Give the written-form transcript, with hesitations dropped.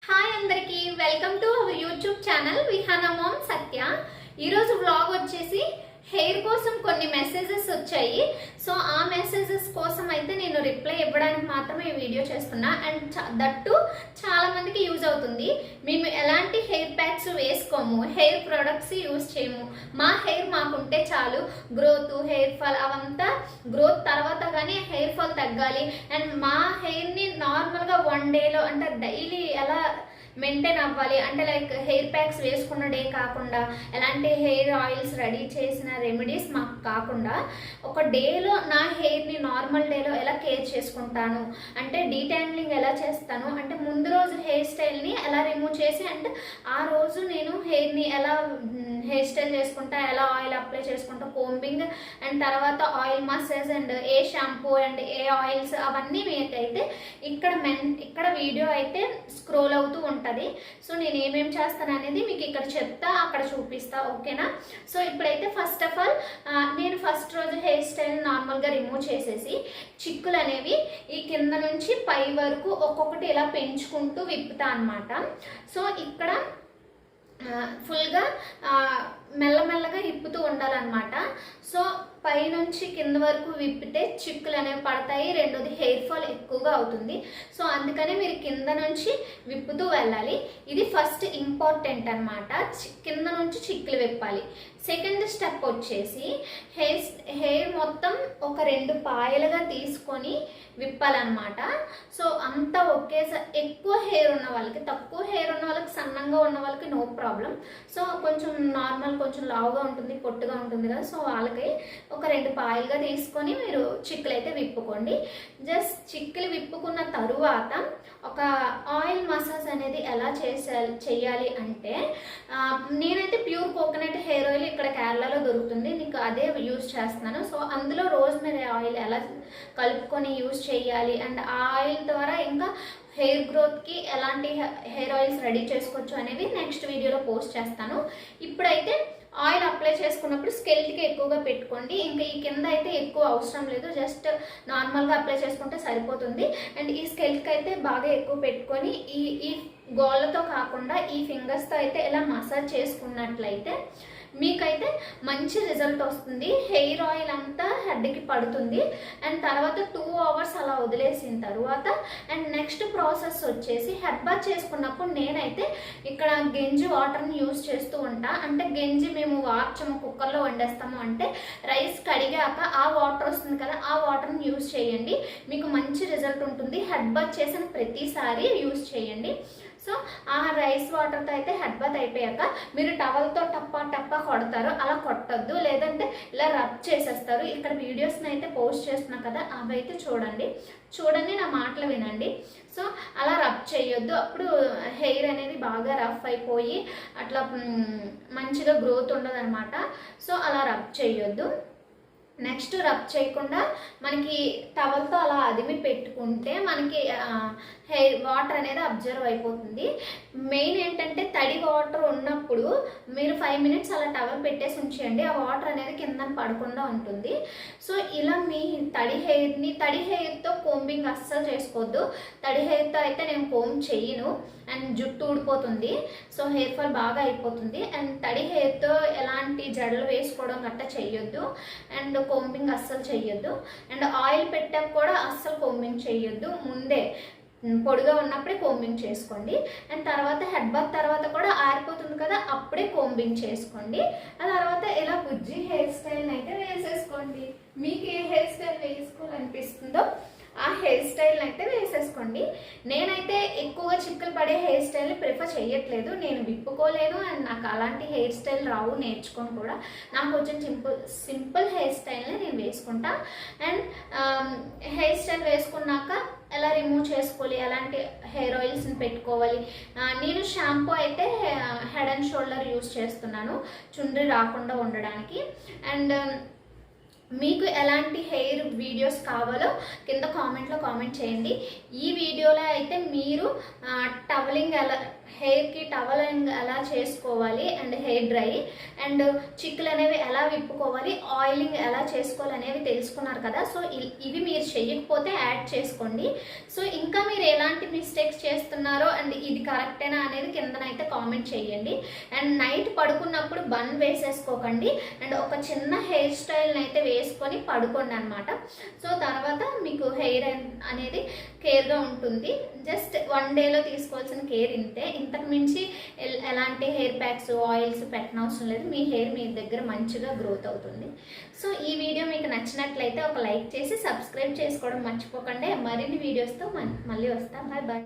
Hi అందరికీ welcome to our YouTube channel Vihana mom Satya. ఈరోజు vlog వచ్చేసి హెయిర్ కోసం కొన్ని మెసేజెస్ వచ్చాయి. సో ఆ మెసేజెస్ కోసం అయితే నేను రిప్లై ఇవ్వడానికి మాత్రమే ఈ వీడియో చేస్తున్నా. అండ్ దట్టు చాలా మందికి యూజ్ అవుతుంది. మేము ఎలాంటి హెయిర్ ప్యాక్స్ వేసుకోము, హెయిర్ ప్రొడక్ట్స్ యూజ్ చేయము. మా హెయిర్ మాకుంటే చాలు. గ్రోత్, హెయిర్ ఫాల్ అవంతా గ్రోత్ తర్వాత కానీ హెయిర్ ఫాల్ తగ్గాలి. అండ్ మా హెయిర్ని నార్మల్గా 1 డేలో అంటే డైలీ ఎలా మెయింటైన్ అవ్వాలి అంటే లైక్ హెయిర్ ప్యాక్స్ వేసుకున్న డే కాకుండా ఎలాంటి హెయిర్ ఆయిల్స్ రెడీ చేసిన రెమెడీస్ మాకు కాకుండా ఒక డేలో నా హెయిర్ని నార్మల్ డేలో ఎలా కేర్ చేసుకుంటాను అంటే డీటాంగ్లింగ్ ఎలా చేస్తాను అంటే ముందు రోజు హెయిర్ స్టైల్ని ఎలా రిమూవ్ చేసి అండ్ ఆ రోజు నేను హెయిర్ని ఎలా హెయిర్ స్టైల్ చేసుకుంటా, ఎలా ఆయిల్ అప్లై చేసుకుంటా, కోంబింగ్ అండ్ తర్వాత oil massage and A shampoo and A oils అవన్నీ మీకైతే ఇక్కడ వీడియో అయితే స్క్రోల్ అవుతూ ఉంటుంది. సో నేను ఏమేమి చేస్తాను అనేది మీకు ఇక్కడ చెప్తా, అక్కడ చూపిస్తా. ఓకేనా? సో ఇప్పుడైతే ఫస్ట్ ఆఫ్ ఆల్ నేను ఫస్ట్ రోజు హెయిర్ స్టైల్ నార్మల్గా రిమూవ్ చేసేసి చిక్కులు అనేవి ఈ కింద నుంచి పై వరకు ఒక్కొక్కటి ఇలా పెంచుకుంటూ విప్పుతా అనమాట. సో ఇక్కడ ఫుల్గా మెల్లమెల్లగా విప్పుతూ ఉండాలన్నమాట. సో పైనుంచి కింద వరకు విప్పితే చిక్కులు అనేవి పడతాయి. రెండోది హెయిర్ ఫాల్ ఎక్కువగా అవుతుంది. సో అందుకనే మీరు కింద నుంచి విప్పుతూ వెళ్ళాలి. ఇది ఫస్ట్ ఇంపార్టెంట్ అనమాట. కింద నుంచి చిక్కులు విప్పాలి. సెకండ్ స్టెప్ వచ్చేసి హెయిర్ మొత్తం ఒక 2 పాయలుగా తీసుకొని విప్పాలన్నమాట. సో అంతా ఒకేసారి ఎక్కువ హెయిర్ ఉన్న వాళ్ళకి, తక్కువ హెయిర్ ఉన్న వాళ్ళకి, సన్నంగా ఉన్న వాళ్ళకి నో ప్రాబ్లం. సో కొంచెం నార్మల్ కొంచెం లావుగా ఉంటుంది, పొట్టుగా ఉంటుంది కదా, సో వాళ్ళకి ఒక 2 పాయలుగా తీసుకొని మీరు చిక్కులు అయితే విప్పుకోండి. జస్ట్ చిక్కులు విప్పుకున్న తరువాత ఒక ఆయిల్ మసాజ్ అనేది ఎలా చేయాలి అంటే నేనైతే ప్యూర్ కోకోనట్ హెయిర్ ఆయిల్ ఇక్కడ కేరళలో దొరుకుతుంది, నీకు అదే యూజ్ చేస్తున్నాను. సో అందులో రోజ్మెరీ ఆయిల్ ఎలా కలుపుకొని యూజ్ చేయాలి అండ్ ఆ ఆయిల్ ద్వారా ఇంకా హెయిర్ గ్రోత్కి ఎలాంటి హెయిర్ ఆయిల్స్ రెడీ చేసుకోవచ్చు అనేవి నెక్స్ట్ వీడియోలో పోస్ట్ చేస్తాను. ఇప్పుడైతే ఆయిల్ అప్లై చేసుకున్నప్పుడు స్కెల్ట్కి ఎక్కువగా పెట్టుకోండి. ఇంకా ఈ కింద అయితే ఎక్కువ అవసరం లేదు, జస్ట్ నార్మల్గా అప్లై చేసుకుంటే సరిపోతుంది. అండ్ ఈ స్కెల్ట్కి అయితే బాగా ఎక్కువ పెట్టుకొని ఈ గోళ్ళతో కాకుండా ఈ ఫింగర్స్తో అయితే ఇలా మసాజ్ చేసుకున్నట్లయితే మీకైతే మంచి రిజల్ట్ వస్తుంది. హెయిర్ ఆయిల్ అంతా హెడ్కి పడుతుంది. అండ్ తర్వాత 2 అవర్స్ అలా వదిలేసిన తర్వాత అండ్ నెక్స్ట్ ప్రాసెస్ వచ్చేసి హెడ్ బాత్ చేసుకున్నప్పుడు నేనైతే ఇక్కడ గంజి వాటర్ని యూజ్ చేస్తూ ఉంటా. అంటే గంజి మేము వార్చము, కుక్కర్లో వండేస్తాము అంటే రైస్ కడిగాక ఆ వాటర్ వస్తుంది కదా, ఆ వాటర్ని యూజ్ చేయండి, మీకు మంచి రిజల్ట్ ఉంటుంది. హెడ్ బాత్ చేసిన ప్రతిసారి యూజ్ చేయండి. సో ఆ రైస్ వాటర్తో అయితే హెడ్ బాత్ అయిపోయాక మీరు టవల్తో టప్పా కొడతారు, అలా కొట్టద్దు, లేదంటే ఇలా రబ్ చేసేస్తారు. ఇక్కడ వీడియోస్ని అయితే పోస్ట్ చేస్తున్నా కదా, అవి అయితే చూడండి, నా మాటలు వినండి. సో అలా రబ్ చేయొద్దు, అప్పుడు హెయిర్ అనేది బాగా రఫ్ అయిపోయి అట్లా మంచిగా గ్రోత్ ఉండదు అనమాట. సో అలా రబ్ చేయొద్దు. నెక్స్ట్ రబ్ చేయకుండా మనకి టవల్తో అలా అదిమి పెట్టుకుంటే మనకి హెయిర్ వాటర్ అనేది అబ్జర్వ్ అయిపోతుంది. మెయిన్ ఏంటంటే తడి వాటర్ ఉన్నప్పుడు మీరు 5 మినిట్స్ అలా టవల్ పెట్టేసి ఉంచేయండి, ఆ వాటర్ అనేది కింద పడకుండా ఉంటుంది. సో ఇలా మీ తడి హెయిర్తో కోంబింగ్ అస్సలు చేసుకోవద్దు. తడి హెయిర్తో అయితే నేను కోంబ్ చేయను అండ్ జుట్టు ఊడిపోతుంది. సో హెయిర్ ఫాల్ బాగా అయిపోతుంది. అండ్ తడి హెయిర్తో ఎలాంటి జడలు వేసుకోవడం గట్టా చెయ్యొద్దు అండ్ కోంబింగ్ అస్సలు చెయ్యొద్దు. అండ్ ఆయిల్ పెట్టాక కూడా అస్సలు కోంబింగ్ చెయ్యొద్దు, ముందే పొడిగా ఉన్నప్పుడే కోంబింగ్ చేసుకోండి. అండ్ తర్వాత హెడ్ బాత్ తర్వాత కూడా ఆరిపోతుంది కదా, అప్పుడే కోంబింగ్ చేసుకోండి. ఆ తర్వాత ఇలా బుజ్జి హెయిర్ స్టైల్ని అయితే వేసేసుకోండి. మీకు ఏ హెయిర్ స్టైల్ వేసుకోవాలనిపిస్తుందో ఆ హెయిర్ స్టైల్ని అయితే వేసేసుకోండి. నేనైతే ఎక్కువగా చిక్కులు పడే హెయిర్ స్టైల్ని ప్రిఫర్ చేయట్లేదు, నేను విప్పుకోలేను అండ్ నాకు అలాంటి హెయిర్ స్టైల్ రావు, నేర్చుకొని కూడా. నాకు కొంచెం సింపుల్ హెయిర్ స్టైల్ని నేను వేసుకుంటా. అండ్ హెయిర్ స్టైల్ వేసుకున్నాక ఎలా రిమూవ్ చేసుకోవాలి, ఎలాంటి హెయిర్ ఆయిల్స్ని పెట్టుకోవాలి. నేను షాంపూ అయితే హెడ్ అండ్ షోల్డర్ యూజ్ చేస్తున్నాను చుండ్రి రాకుండా ఉండడానికి. అండ్ మీకు ఎలాంటి హెయిర్ వీడియోస్ కావాలో కింద కామెంట్లో కామెంట్ చేయండి. ఈ వీడియోలో అయితే మీరు టవలింగ్ హెయిర్కి టవలింగ్ ఎలా చేసుకోవాలి అండ్ హెయిర్ డ్రై అండ్ చిక్కులు అనేవి ఎలా విప్పుకోవాలి, ఆయిలింగ్ ఎలా చేసుకోవాలి అనేవి తెలుసుకున్నారు కదా. సో ఇవి మీరు చేయకపోతే యాడ్ చేసుకోండి. సో ఇంకా మీరు ఎలాంటి మిస్టేక్స్ చేస్తున్నారో అండ్ ఇది కరెక్టేనా అనేది కిందనైతే కామెంట్ చేయండి. అండ్ నైట్ పడుకున్నప్పుడు బన్ వేసేసుకోకండి అండ్ ఒక చిన్న హెయిర్ స్టైల్ని అయితే వేసుకొని పడుకోండి అనమాట. సో తర్వాత మీకు హెయిర్ అనేది కేర్గా ఉంటుంది. జస్ట్ 1 డేలో తీసుకోవాల్సిన కేర్ ఇంతే. ఇంతకు మించి ఎలాంటి హెయిర్ ప్యాక్స్ ఆయిల్స్ పెట్టనవసరం లేదు. మీ హెయిర్ మీ దగ్గర మంచిగా గ్రోత్ అవుతుంది. సో ఈ వీడియో మీకు నచ్చినట్లయితే ఒక లైక్ చేసి సబ్స్క్రైబ్ చేసుకోవడం మర్చిపోకండి. మరిన్ని వీడియోస్తో మళ్ళీ వస్తాం. Bye bye.